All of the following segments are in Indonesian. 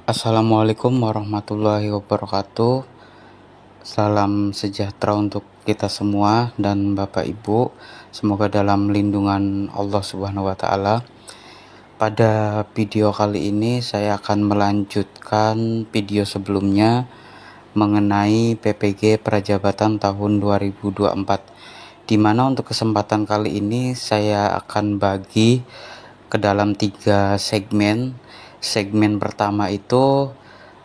Assalamualaikum warahmatullahi wabarakatuh. Salam sejahtera untuk kita semua dan Bapak Ibu. Semoga dalam lindungan Allah Subhanahu wa taala. Pada video kali ini saya akan melanjutkan video sebelumnya mengenai PPG Prajabatan tahun 2024. Di mana untuk kesempatan kali ini saya akan bagi ke dalam 3 segmen. Segmen pertama itu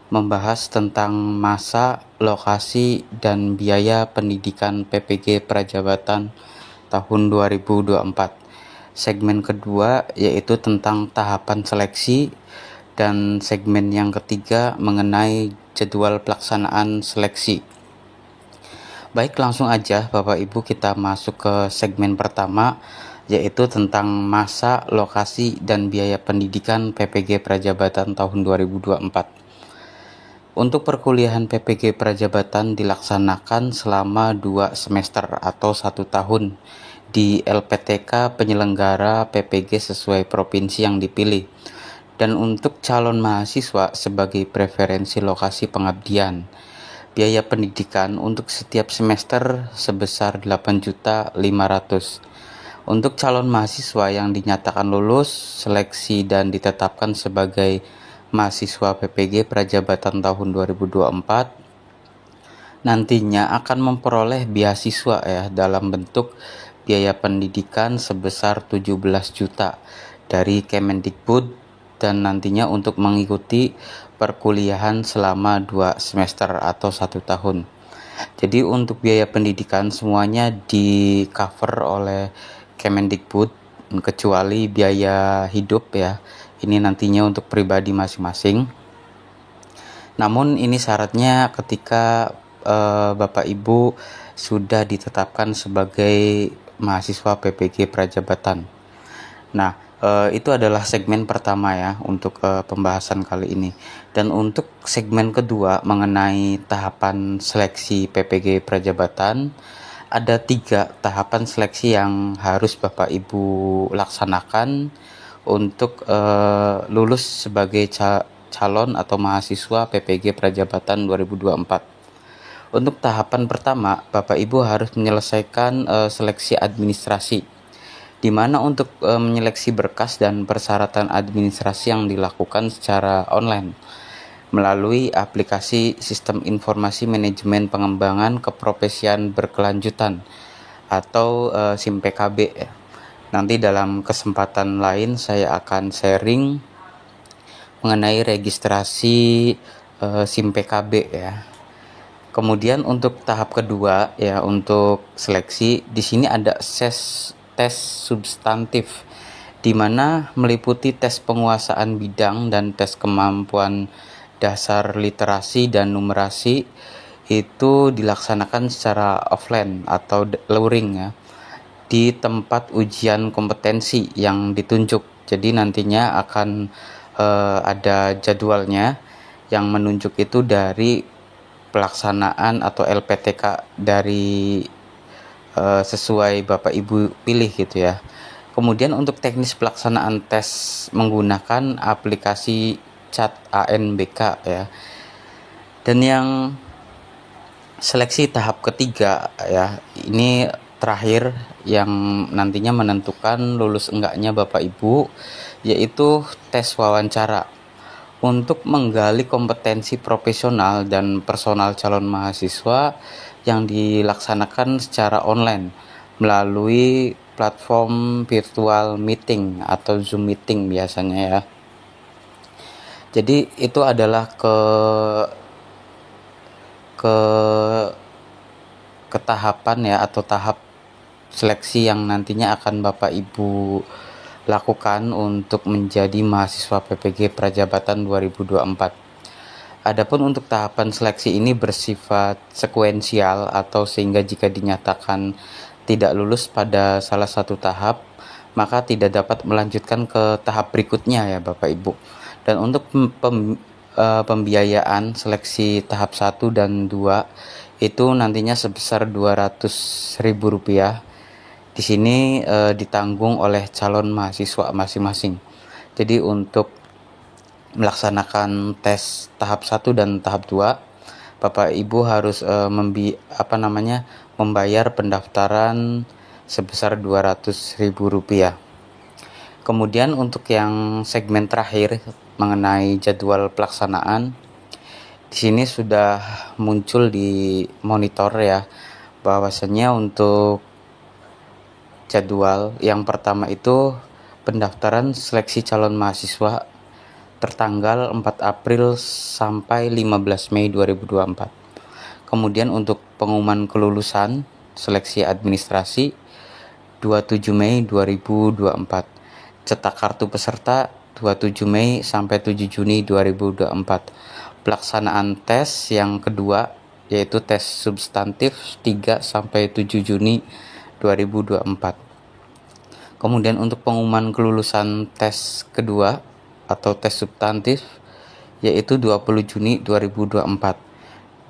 membahas tentang masa, lokasi, dan biaya pendidikan PPG Prajabatan tahun 2024. Segmen kedua yaitu tentang tahapan seleksi, dan segmen yang ketiga mengenai jadwal pelaksanaan seleksi. Baik, langsung aja Bapak Ibu kita masuk ke segmen pertama, yaitu tentang masa, lokasi, dan biaya pendidikan PPG Prajabatan tahun 2024. Untuk perkuliahan PPG Prajabatan dilaksanakan selama 2 semester atau 1 tahun di LPTK penyelenggara PPG sesuai provinsi yang dipilih, dan untuk calon mahasiswa sebagai preferensi lokasi pengabdian. Biaya pendidikan untuk setiap semester sebesar 8.500.000. Untuk calon mahasiswa yang dinyatakan lulus seleksi dan ditetapkan sebagai mahasiswa PPG Prajabatan tahun 2024 nantinya akan memperoleh beasiswa dalam bentuk biaya pendidikan sebesar 17 juta dari Kemendikbud, dan nantinya untuk mengikuti perkuliahan selama 2 semester atau 1 tahun. Jadi untuk biaya pendidikan semuanya di cover oleh Kemendikbud kecuali biaya hidup ya. Ini nantinya untuk pribadi masing-masing. Namun ini syaratnya ketika Bapak Ibu sudah ditetapkan sebagai mahasiswa PPG Prajabatan. Nah, itu adalah segmen pertama ya untuk pembahasan kali ini. Dan untuk segmen kedua mengenai tahapan seleksi PPG Prajabatan, ada 3 tahapan seleksi yang harus Bapak Ibu laksanakan untuk lulus sebagai calon atau mahasiswa PPG Prajabatan 2024. Untuk tahapan pertama, Bapak Ibu harus menyelesaikan seleksi administrasi, di mana untuk menyeleksi berkas dan persyaratan administrasi yang dilakukan secara online melalui aplikasi Sistem Informasi Manajemen Pengembangan Keprofesian Berkelanjutan atau SIM PKB. Nanti dalam kesempatan lain saya akan sharing mengenai registrasi SIM PKB ya. Kemudian untuk tahap kedua ya, untuk seleksi di sini ada tes substantif, di mana meliputi tes penguasaan bidang dan tes kemampuan dasar literasi dan numerasi. Itu dilaksanakan secara offline atau luring ya, di tempat ujian kompetensi yang ditunjuk. Jadi nantinya akan ada jadwalnya yang menunjuk itu dari pelaksanaan atau LPTK dari sesuai Bapak Ibu pilih gitu ya. Kemudian untuk teknis pelaksanaan tes menggunakan aplikasi Chat ANBK ya. Dan yang seleksi tahap ketiga ya, ini terakhir yang nantinya menentukan lulus enggaknya Bapak Ibu, yaitu tes wawancara untuk menggali kompetensi profesional dan personal calon mahasiswa yang dilaksanakan secara online melalui platform virtual meeting atau Zoom meeting biasanya ya. Jadi itu adalah ketahapan ya, atau tahap seleksi yang nantinya akan Bapak Ibu lakukan untuk menjadi mahasiswa PPG Prajabatan 2024. Adapun untuk tahapan seleksi ini bersifat sekuensial, atau sehingga jika dinyatakan tidak lulus pada salah satu tahap, maka tidak dapat melanjutkan ke tahap berikutnya ya Bapak Ibu. Dan untuk pembiayaan seleksi tahap 1 dan 2 itu nantinya sebesar Rp200.000. Di sini ditanggung oleh calon mahasiswa masing-masing. Jadi untuk melaksanakan tes tahap 1 dan tahap 2, Bapak Ibu harus membayar pendaftaran sebesar Rp200.000. Kemudian untuk yang segmen terakhir mengenai jadwal pelaksanaan, di sini sudah muncul di monitor ya, bahwasannya untuk jadwal yang pertama itu pendaftaran seleksi calon mahasiswa tertanggal 4 April sampai 15 Mei 2024. Kemudian untuk pengumuman kelulusan seleksi administrasi 27 Mei 2024. Cetak kartu peserta 27 Mei sampai 7 Juni 2024. Pelaksanaan tes yang kedua yaitu tes substantif 3 sampai 7 Juni 2024. Kemudian untuk pengumuman kelulusan tes kedua atau tes substantif yaitu 20 Juni 2024.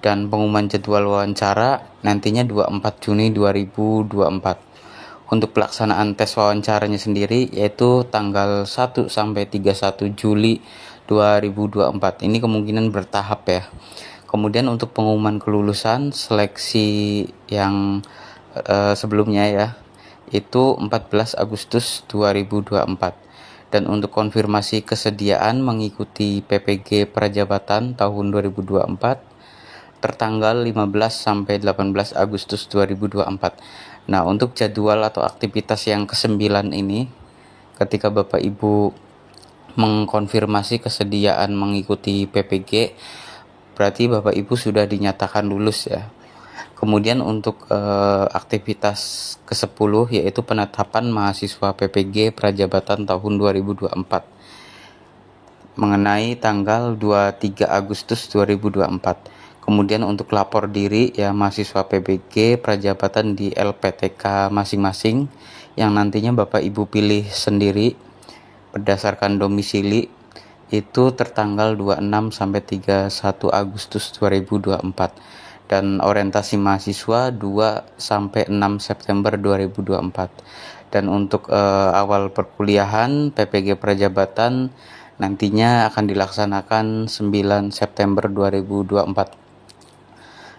Dan pengumuman jadwal wawancara nantinya 24 Juni 2024. Untuk pelaksanaan tes wawancaranya sendiri yaitu tanggal 1 sampai 31 Juli 2024. Ini kemungkinan bertahap ya. Kemudian untuk pengumuman kelulusan seleksi yang sebelumnya ya, itu 14 Agustus 2024. Dan untuk konfirmasi kesediaan mengikuti PPG Prajabatan tahun 2024 tertanggal 15 sampai 18 Agustus 2024. Nah, untuk jadwal atau aktivitas yang ke-9 ini, ketika Bapak Ibu mengkonfirmasi kesediaan mengikuti PPG, berarti Bapak Ibu sudah dinyatakan lulus ya. Kemudian untuk aktivitas ke-10 yaitu penetapan mahasiswa PPG Prajabatan tahun 2024 mengenai tanggal 23 Agustus 2024. Kemudian untuk lapor diri ya mahasiswa PPG Prajabatan di LPTK masing-masing yang nantinya Bapak Ibu pilih sendiri berdasarkan domisili itu tertanggal 26 sampai 31 Agustus 2024 dan orientasi mahasiswa 2 sampai 6 September 2024. Dan untuk awal perkuliahan PPG Prajabatan nantinya akan dilaksanakan 9 September 2024.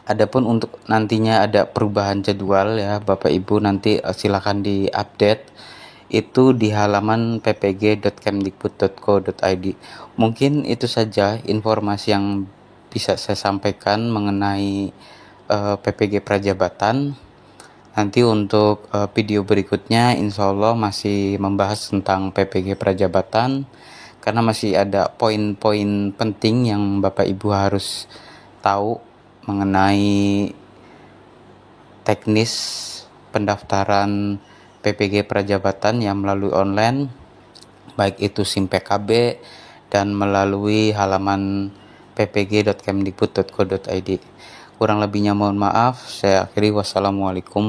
Adapun untuk nantinya ada perubahan jadwal ya Bapak Ibu, nanti silakan diupdate itu di halaman ppg.kemdikbud.co.id. Mungkin itu saja informasi yang bisa saya sampaikan mengenai PPG Prajabatan. Nanti untuk video berikutnya insya Allah masih membahas tentang PPG Prajabatan karena masih ada poin-poin penting yang Bapak Ibu harus tahu mengenai teknis pendaftaran PPG Prajabatan yang melalui online, baik itu SIM PKB dan melalui halaman ppg.kemdikbud.co.id. Kurang lebihnya mohon maaf, saya akhiri. Wassalamualaikum.